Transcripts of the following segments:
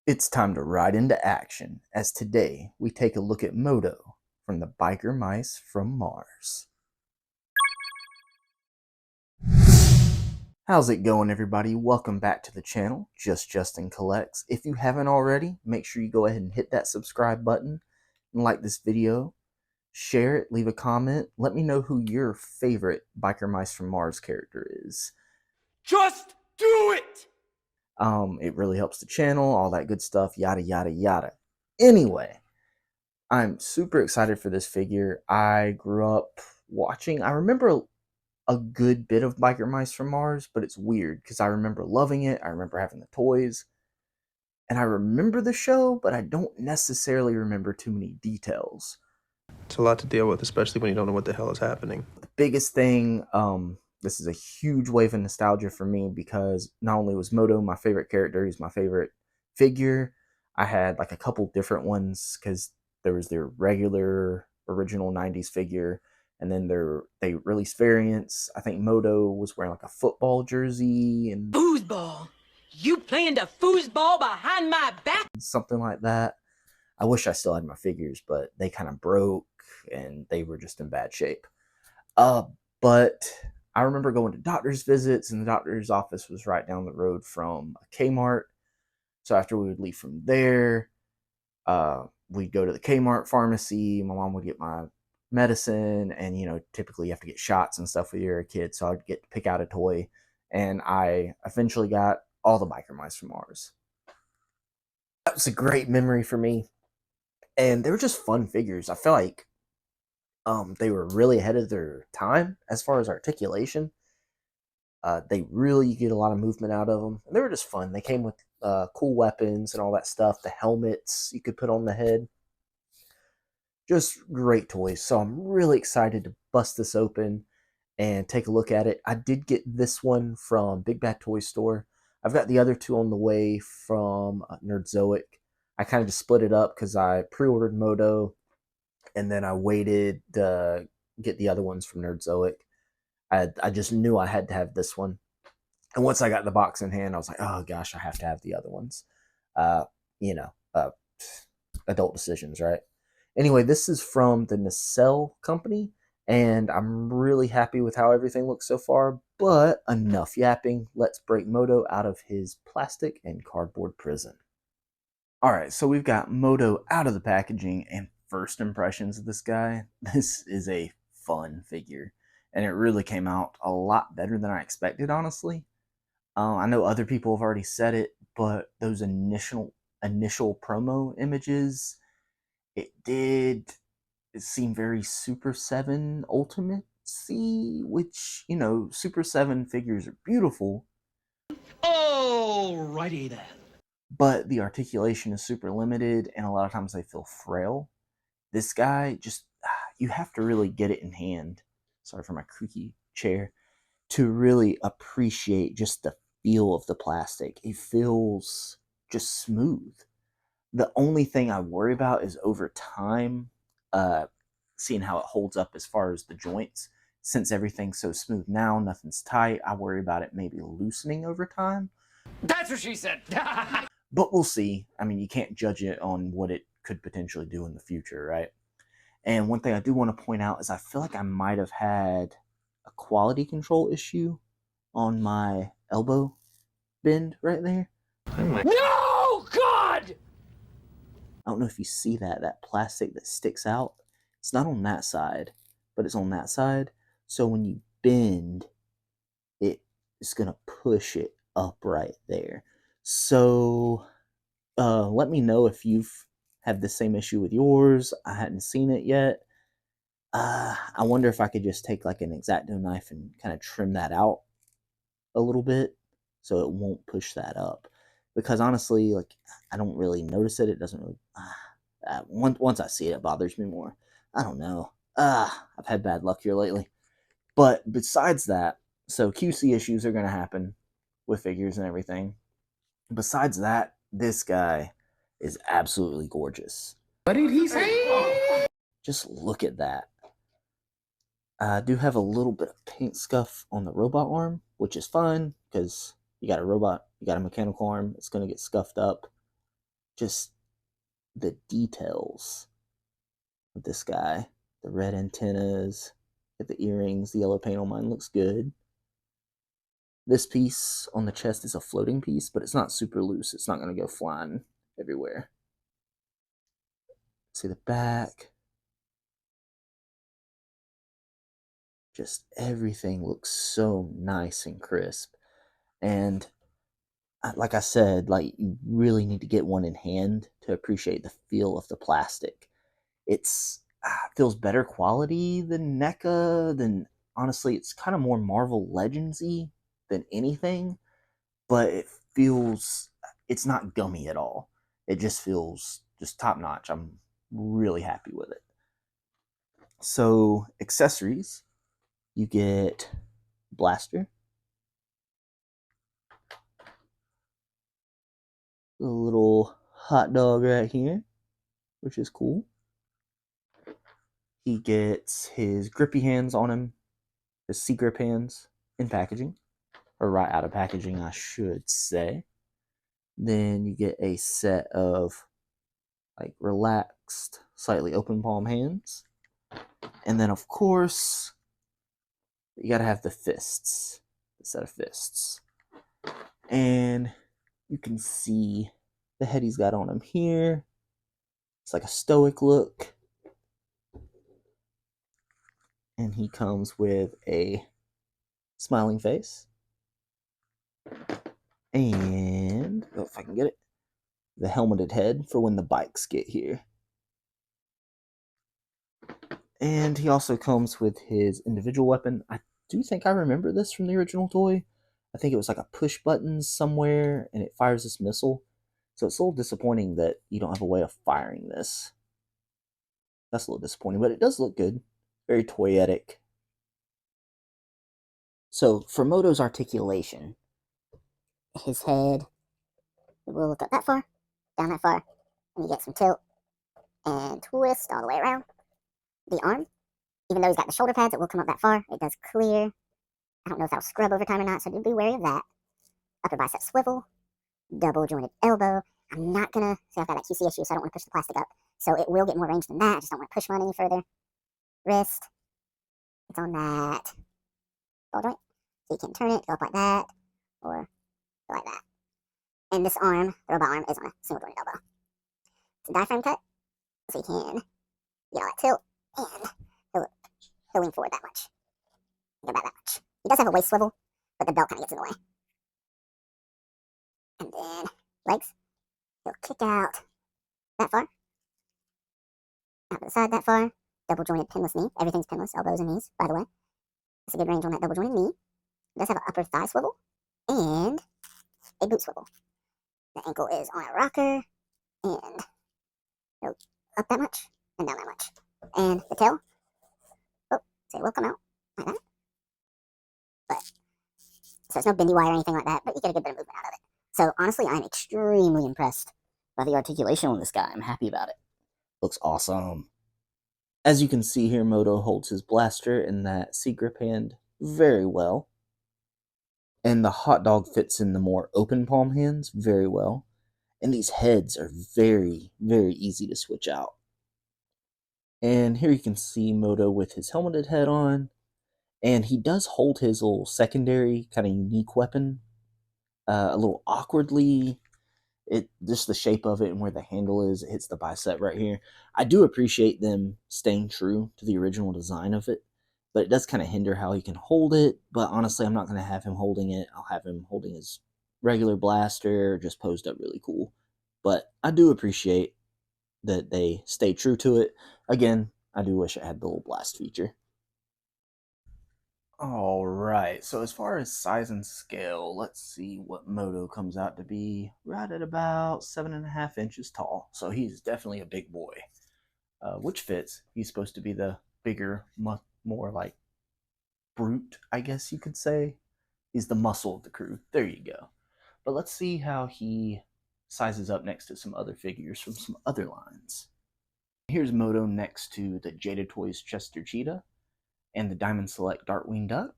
It's time to ride into action, as today we take a look at Modo from the Biker Mice from Mars. How's it going, everybody? Welcome back to the channel, Just Justin Collects. If you haven't already, make sure you go ahead and hit that subscribe button and like this video. Share it, leave a comment. Let me know who your favorite Biker Mice from Mars character is. Just do it! It really helps the channel, all that good stuff, yada, yada, yada. Anyway, I'm super excited for this figure. I grew up watching, I remember a good bit of Biker Mice from Mars, but it's weird because I remember loving it. I remember having the toys, and I remember the show, but I don't necessarily remember too many details. It's a lot to deal with, especially when you don't know what the hell is happening. The biggest thing, this is a huge wave of nostalgia for me because not only was Modo my favorite character, he's my favorite figure. I had like a couple different ones because there was their regular original 90s figure, and then they released variants. I think Modo was wearing like a football jersey and Foosball? You playing the foosball behind my back? something like that. I wish I still had my figures, but they kind of broke and they were just in bad shape. But I remember going to doctor's visits, and the doctor's office was right down the road from a Kmart. So after we would leave from there, we'd go to the Kmart pharmacy. My mom would get my medicine, and typically you have to get shots and stuff when you're a kid. So I'd get to pick out a toy, and I eventually got all the Biker Mice from Mars. That was a great memory for me, and they were just fun figures. I feel like they were really ahead of their time as far as articulation. They really get a lot of movement out of them. And they were just fun. They came with cool weapons and all that stuff. The helmets you could put on the head. Just great toys. So I'm really excited to bust this open and take a look at it. I did get this one from Big Bad Toy Store. I've got the other two on the way from Nerdzoic. I kind of just split it up because I pre-ordered Modo, and then I waited to get the other ones from Nerdzoic. I just knew I had to have this one. And once I got the box in hand, I was like, oh gosh, I have to have the other ones. Uh, you know, uh, adult decisions, right? Anyway, this is from the Nacelle Company, and I'm really happy with how everything looks so far, but enough yapping. Let's break Modo out of his plastic and cardboard prison. Alright, so we've got Modo out of the packaging, and first impressions of this guy. This is a fun figure, and it really came out a lot better than I expected, honestly. I know other people have already said it, but those initial promo images, it seemed very Super 7 Ultimate-y, which, Super 7 figures are beautiful. Alrighty then. But the articulation is super limited, and a lot of times they feel frail. This guy, just, you have to really get it in hand. Sorry for my creaky chair. To really appreciate just the feel of the plastic. It feels just smooth. The only thing I worry about is over time, seeing how it holds up as far as the joints. Since everything's so smooth now, nothing's tight, I worry about it maybe loosening over time. That's what she said. But we'll see. I mean, you can't judge it on what it could potentially do in the future, right? And one thing I do want to point out is I feel like I might have had a quality control issue on my elbow bend right there. No, God! I don't know if you see that plastic that sticks out. It's not on that side, but it's on that side. So when you bend, it's going to push it up right there. So let me know if you've had the same issue with yours. I hadn't seen it yet. I wonder if I could just take like an X-Acto knife and kind of trim that out a little bit so it won't push that up. Because honestly, like, I don't really notice it. It doesn't really. Once I see it, it bothers me more. I don't know. I've had bad luck here lately. But besides that, so QC issues are going to happen with figures and everything. Besides that, this guy is absolutely gorgeous. What did he say? Just look at that. I do have a little bit of paint scuff on the robot arm, which is fine because you got a robot, you got a mechanical arm, it's going to get scuffed up. just the details of this guy. The red antennas, the earrings, the yellow paint on mine looks good. This piece on the chest is a floating piece, but it's not super loose. It's not going to go flying everywhere. See the back. Just everything looks so nice and crisp. And like I said, like you really need to get one in hand to appreciate the feel of the plastic. It's feels better quality than NECA. Than honestly, it's kind of more Marvel Legendsy than anything, but it feels it's not gummy at all. It just feels just top notch. I'm really happy with it. So accessories, you get blaster, a little hot dog right here, which is cool. He gets his grippy hands on him, his sea grip hands in packaging, or right out of packaging, I should say. Then you get a set of like relaxed, slightly open palm hands. And then, of course, you gotta have the fists, the set of fists. And you can see the head he's got on him here. It's like a stoic look. And he comes with a smiling face. And, oh, if I can get it, the helmeted head for when the bikes get here. And he also comes with his individual weapon. I do think I remember this from the original toy. I think it was like a push button somewhere, and it fires this missile. So it's a little disappointing that you don't have a way of firing this. That's a little disappointing, but it does look good. Very toyetic. So for Modo's articulation, his head will look up that far, down that far, and you get some tilt and twist all the way around. The arm, even though he's got the shoulder pads, it will come up that far. It does clear. I don't know if that'll scrub over time or not, so do be wary of that. Upper bicep swivel, double jointed elbow. I'm not gonna say I've got that QC issue, so I don't want to push the plastic up. So it will get more range than that. I just don't want to push mine any further. Wrist, it's on that ball joint, so you can turn it, go up like that, or go like that. And this arm, the robot arm, is on a single jointed elbow. It's a diaphragm cut, so you can get all that tilt, and he'll lean forward that much. Go back that much. He does have a waist swivel, but the belt kind of gets in the way. And then legs, he'll kick out that far, out to the side that far, double jointed pinless knee. Everything's pinless, elbows and knees, by the way. That's a good range on that double jointed knee. It does have an upper thigh swivel and a boot swivel. The ankle is on a rocker, and it'll up that much and down that much. And the tail, so it will come out like that. But so it's no bendy wire or anything like that, but you get a good bit of movement out of it. So honestly, I'm extremely impressed by the articulation on this guy. I'm happy about it. Looks awesome. As you can see here, Modo holds his blaster in that sea grip hand very well. And the hot dog fits in the more open palm hands very well. And these heads are very, very easy to switch out. And here you can see Modo with his helmeted head on. And he does hold his little secondary, kind of unique weapon a little awkwardly. It just the shape of it and where the handle is, it hits the bicep right here. I do appreciate them staying true to the original design of it, but it does kind of hinder how he can hold it. But honestly, I'm not going to have him holding it. I'll have him holding his regular blaster, just posed up really cool. But I do appreciate that they stay true to it. Again, I do wish it had the little blast feature. All right, so as far as size and scale, let's see what Modo comes out to be. Right at about 7.5 inches tall, so he's definitely a big boy, which fits. He's supposed to be the bigger, more like brute, I guess you could say. He's the muscle of the crew. There you go. But let's see how he sizes up next to some other figures from some other lines. Here's Modo next to the Jada Toys Chester Cheetah and the Diamond Select Darkwing Duck.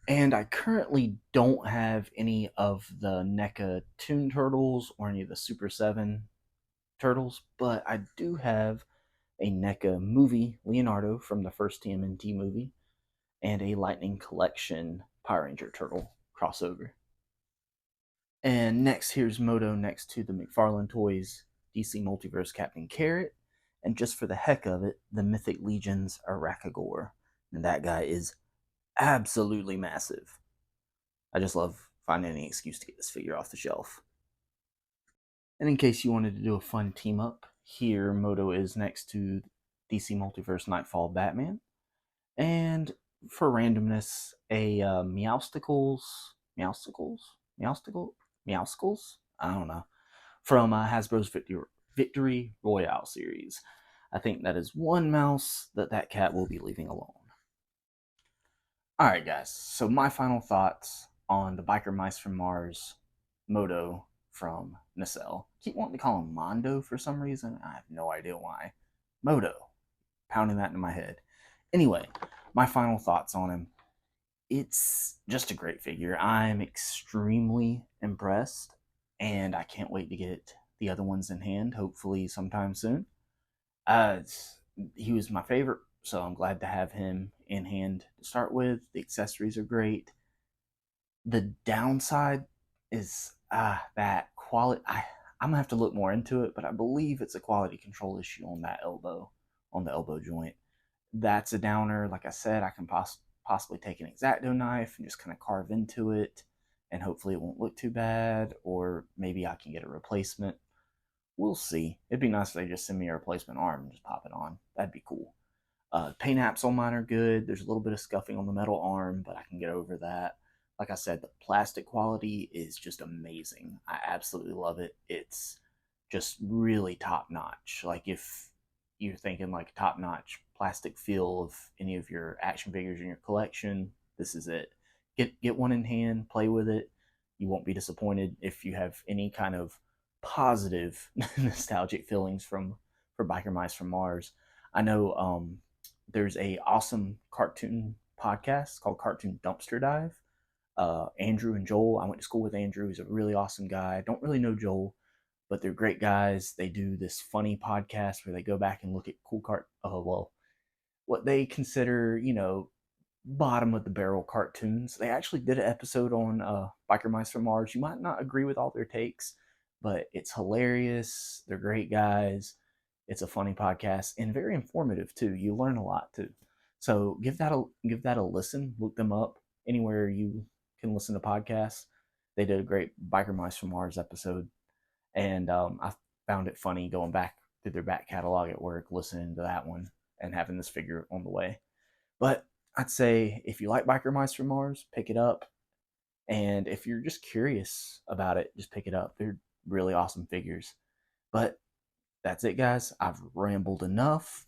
And I currently don't have any of the NECA Toon Turtles or any of the Super 7 Turtles, but I do have a NECA movie Leonardo from the first TMNT movie and a Lightning Collection Power Ranger Turtle crossover. And next, here's Modo next to the McFarlane Toys DC Multiverse Captain Carrot. And just for the heck of it, the Mythic Legions Arakagor. And that guy is absolutely massive. I just love finding any excuse to get this figure off the shelf. And in case you wanted to do a fun team up, here Modo is next to DC Multiverse Nightfall Batman. And for randomness, a Meowsticles? I don't know. From Hasbro's Victory Royale series. I think that is one mouse that cat will be leaving alone. Alright, guys, so my final thoughts on the Biker Mice from Mars Modo from Nacelle. Keep wanting to call him Mondo for some reason. I have no idea why. Modo. Pounding that in my head. Anyway, my final thoughts on him. It's just a great figure. I'm extremely impressed, and I can't wait to get the other ones in hand, hopefully sometime soon. Uh, he was my favorite, so I'm glad to have him in hand to start with. The accessories are great. The downside is that quality. I'm gonna have to look more into it, but I believe it's a quality control issue on that elbow, on the elbow joint. That's a downer. Like I said, I can possibly take an X-Acto knife and just kind of carve into it, and hopefully it won't look too bad, or maybe I can get a replacement. We'll see. It'd be nice if they just send me a replacement arm and just pop it on. That'd be cool. Paint apps on mine are good. There's a little bit of scuffing on the metal arm, but I can get over that. Like I said, the plastic quality is just amazing. I absolutely love it. It's just really top notch. Like if you're thinking like top notch plastic feel of any of your action figures in your collection, this is it. Get one in hand, play with it. You won't be disappointed if you have any kind of positive nostalgic feelings for Biker Mice from Mars. I know there's a awesome cartoon podcast called Cartoon Dumpster Dive. Andrew and Joel. I went to school with Andrew. He's a really awesome guy. I don't really know Joel, but they're great guys. They do this funny podcast where they go back and look at what they consider, bottom of the barrel cartoons. They actually did an episode on Biker Mice from Mars. You might not agree with all their takes, but it's hilarious. They're great guys. It's a funny podcast and very informative too. You learn a lot too. So give that a listen. Look them up anywhere you can listen to podcasts. They did a great Biker Mice from Mars episode, and I found it funny going back through their back catalog at work, listening to that one, and having this figure on the way. But I'd say if you like Biker Mice from Mars, pick it up. And if you're just curious about it, just pick it up. They're really awesome figures. But that's it, guys. I've rambled enough.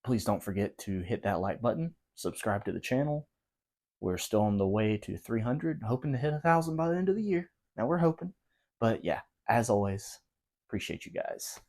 Please don't forget to hit that like button, subscribe to the channel. We're still on the way to 300, hoping to hit 1,000 by the end of the year. Now we're hoping. But yeah, as always, appreciate you guys.